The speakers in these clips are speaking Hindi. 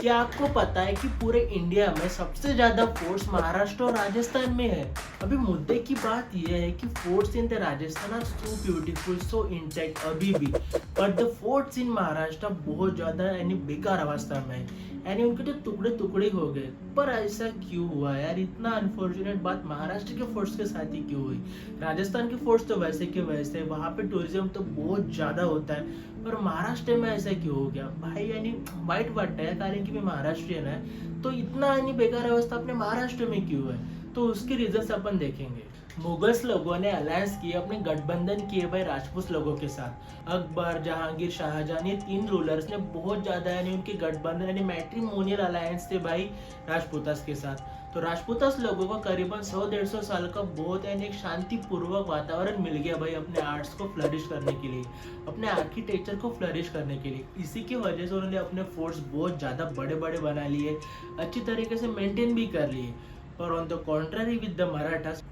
क्या आपको पता है कि पूरे इंडिया में सबसे ज्यादा फोर्ट्स महाराष्ट्र और राजस्थान में है। अभी मुद्दे की बात यह है कि forts in the Rajasthan are so beautiful, so intact अभी भी, but the forts in Maharashtra बहुत ज्यादा यानी बेकार अवस्था में है, यानी उनके तो टुकड़े टुकड़े हो गए। पर ऐसा क्यों हुआ यार? इतना अनफॉर्चुनेट बात महाराष्ट्र के फोर्ट्स के साथ ही क्यों हुई? राजस्थान के फोर्ट्स तो वैसे के वैसे, वहां पे टूरिज्म तो बहुत ज्यादा होता है, पर महाराष्ट्र में ऐसा क्यों हो गया भाई? यानी वाईट वाटतं है, कारण की मी महाराष्ट्रीयन आहे, तो इतना यानी बेकार अवस्था अपने महाराष्ट्र में क्यों है? तो उसके रीजंस अपन देखेंगे। मुगल्स लोगों ने अलायंस किए, अपने गठबंधन किए भाई राजपूत लोगों के साथ। अकबर, जहांगीर, शाहजहां, ये तीन रूलर्स ने बहुत ज्यादा यानी उनके गठबंधन यानी मैट्रिमोनियल अलायंस थे भाई राजपूतास के साथ। तो राजपूतास लोगों को करीबन 100-150 साल का बहुत यानी एक शांतिपूर्वक वातावरण मिल गया भाई अपने आर्ट्स को फ्लरिश करने के लिए, अपने आर्किटेक्चर को फ्लरिश करने के लिए। इसी की वजह से उन्होंने अपने फोर्ट्स बहुत ज्यादा बड़े बड़े बना लिए, अच्छी तरीके से मेंटेन भी कर लिए। और on the contrary with the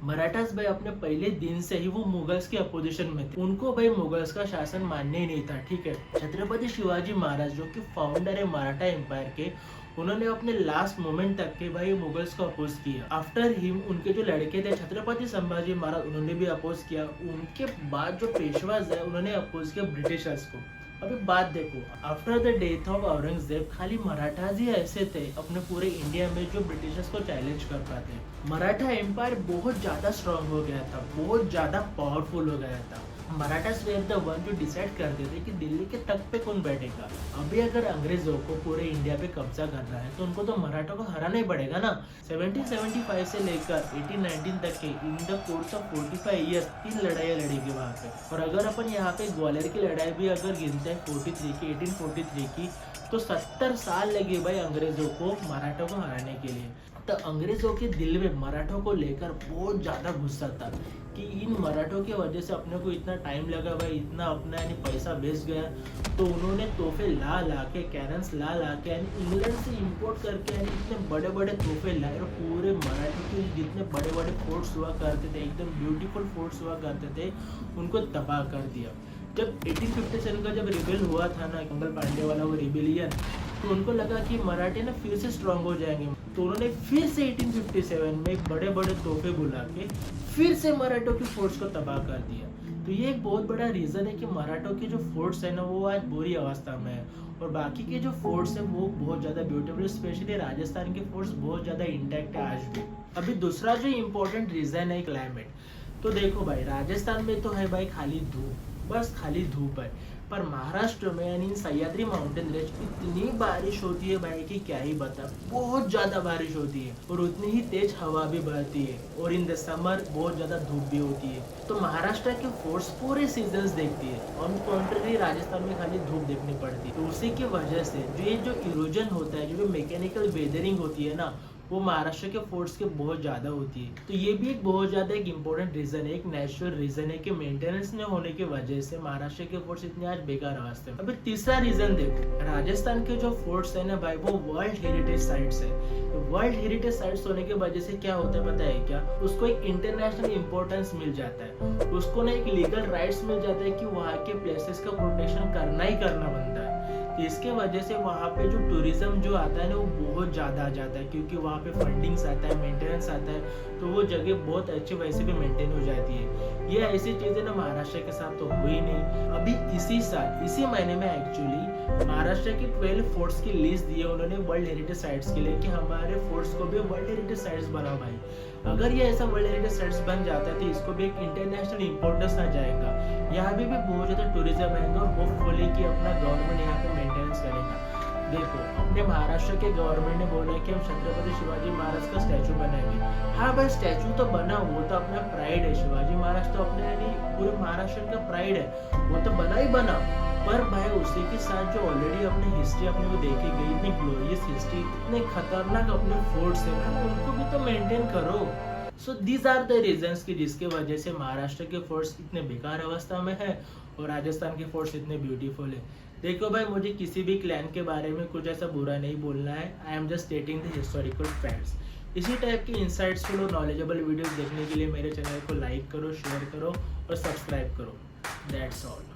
Marathas भाई अपने पहले दिन से ही वो मुगल्स के अपोजिशन में थे। उनको भाई मुगल्स का शासन मान्य ही नहीं था, ठीक है। छत्रपति शिवाजी महाराज जो कि फाउंडर है मराठा एम्पायर के, उन्होंने अपने लास्ट मोमेंट तक के भाई मुगल्स को अपोज किया। आफ्टर हिम उनके जो लड़के थे छत्रपति संभाजी महाराज, उन्होंने भी अपोज किया। उनके बाद जो पेशवाज है उन्होंने अपोज किया ब्रिटिशर्स को। अभी बात देखो, after the death of Aurangzeb खाली मराठाज ही ऐसे थे अपने पूरे इंडिया में जो ब्रिटिशर्स को चैलेंज कर पाते। मराठा एम्पायर बहुत ज्यादा स्ट्रांग हो गया था, बहुत ज्यादा पावरफुल हो गया था। मराठास वेर द वन जो डिसाइड करते थे कि दिल्ली के तख्त पे कौन बैठेगा। अभी अगर अंग्रेजों को पूरे इंडिया पे कब्जा करना है तो उनको तो मराठा को हराना ही पड़ेगा ना। 1775 से लेकर 1819 तक के in the course of 45 years 3 लड़ाइयाँ लड़ी गई वहाँ पे। और अगर अपन यहाँ पे ग्वालियर की लड़ाई भी अगर गिनते हैं 43 की, 1843 की, तो 70 साल लगे भाई अंग्रेजों को मराठों को हराने के लिए। तो अंग्रेजों के दिल में मराठों को लेकर बहुत ज्यादा गुस्सा था कि इन मराठों की वजह से अपने को इतना टाइम लगा भाई, इतना अपना यानी पैसा बेच गया। तो उन्होंने तोहफे ला ला के, कैनन्स ला ला के यानी इंग्लैंड से इंपोर्ट करके यानी इतने बड़े बड़े तोहफे लाए और पूरे मराठों के जितने बड़े बड़े फोर्ट्स हुआ करते थे, एकदम ब्यूटीफुल फोर्ट्स हुआ करते थे, उनको तबाह कर दिया। जब 1857 का जब रिबेल हुआ था ना, मंगल पांडे वाला वो रिबेलियन, तो उनको लगा कि मराठे ना फिर से स्ट्रांग हो जाएंगे। तो उन्होंने फिर से 1857 में बड़े बड़े तोहफे बुला के फिर से मराठों की फोर्स को तबाह कर दिया। तो ये एक बहुत बड़ा रीजन है कि मराठों के जो फोर्ट्स है ना वो आज बुरी अवस्था में है, और बाकी के जो फोर्ट्स है वो बहुत ज्यादा ब्यूटीफुल, स्पेशली राजस्थान के फोर्ट्स बहुत ज्यादा इंटैक्ट है आज भी। अभी दूसरा जो इम्पोर्टेंट रीजन है क्लाइमेट। तो देखो भाई, राजस्थान में तो है भाई खाली धूप, बस खाली धूप है। पर महाराष्ट्र में यानी सह्याद्री माउंटेन रेंज इतनी बारिश होती है भाई कि क्या ही बता, बहुत ज्यादा बारिश होती है और उतनी ही तेज हवा भी बहती है, और इन द समर बहुत ज्यादा धूप भी होती है। तो महाराष्ट्र के फोर्स पूरे सीजन्स देखती है, ऑन कॉन्ट्ररी राजस्थान में खाली धूप देखनी पड़ती है। तो उसी की वजह से जो ये जो इरोजन होता है, जो मैकेनिकल वेदरिंग होती है ना, वो महाराष्ट्र के फोर्ट्स के बहुत ज्यादा होती है। तो ये भी एक बहुत ज्यादा एक इम्पोर्टेंट रीजन है, एक नेचुरल रीजन है कि मेंटेनेंस न होने की वजह से महाराष्ट्र के फोर्ट्स इतने आज बेकार अवस्था में। अभी तीसरा रीजन देखो, राजस्थान के जो फोर्ट्स है ना भाई, वो वर्ल्ड हेरिटेज साइट्स है। तो वर्ल्ड हेरिटेज साइट्स होने की वजह से क्या होता है पता है क्या? उसको एक इंटरनेशनल इंपॉर्टेंस मिल जाता है, उसको ना एक लीगल राइट्स मिल जाता है कि वहाँ के प्लेसेस का प्रोटेक्शन करना ही करना बनता है। इसके वजह से वहाँ पे जो टूरिज्म जो आता है ना वो बहुत ज़्यादा आ जाता है, क्योंकि वहाँ पे फंडिंग्स आता है, मेंटेनेंस आता है, तो वो जगह बहुत अच्छी वैसे भी मेंटेन हो जाती है। ये ऐसी चीज़ें ना महाराष्ट्र के साथ तो हुई नहीं। अभी इसी साल इसी महीने में एक्चुअली महाराष्ट्र के 12 फोर्ट्स की लिस्ट दी है उन्होंने वर्ल्ड हेरिटेज साइट्स के लिए कि हमारे फोर्ट्स को भी वर्ल्ड हेरिटेज साइट्स बनाओ भाई। अगर ये ऐसा वर्ल्ड हेरिटेज साइट्स बन जाता है तो इसको भी एक इंटरनेशनल इंपॉर्टेंस आ जाएगा, यहाँ भी बहुत ज़्यादा टूरिज्म आएगा, और होपफुली कि अपना गवर्नमेंट यहाँ पे मेंटेनेंस करेगा। देखो, अपने महाराष्ट्र के गवर्नमेंट ने बोला कि हम छत्रपति शिवाजी महाराज का स्टैचू बनाएंगे। हाँ भाई, स्टैचू तो बना, वो तो अपना प्राइड है, शिवाजी महाराज तो अपने यानी पूरे महाराष्ट्र का प्राइड है, वो तो बना ही बना। पर भाई उसी के साथ जो ऑलरेडी अपनी हिस्ट्री अपने को देखी गई, इतनी ग्लोरियस हिस्ट्री, इतने खतरनाक अपने फोर्ट्स है, उनको भी तो मेंटेन करो। So these are the reasons कि जिसके वजह से महाराष्ट्र के फोर्ट्स इतने बेकार अवस्था में है और राजस्थान के फोर्ट्स इतने ब्यूटीफुल है। देखो भाई, मुझे किसी भी क्लैन के बारे में कुछ ऐसा बुरा नहीं बोलना है, I am just stating the historical facts. इसी टाइप की इंसाइट्सफुल और नॉलेजेबल वीडियोस देखने के लिए मेरे चैनल को लाइक करो, शेयर करो और सब्सक्राइब करो। That's all.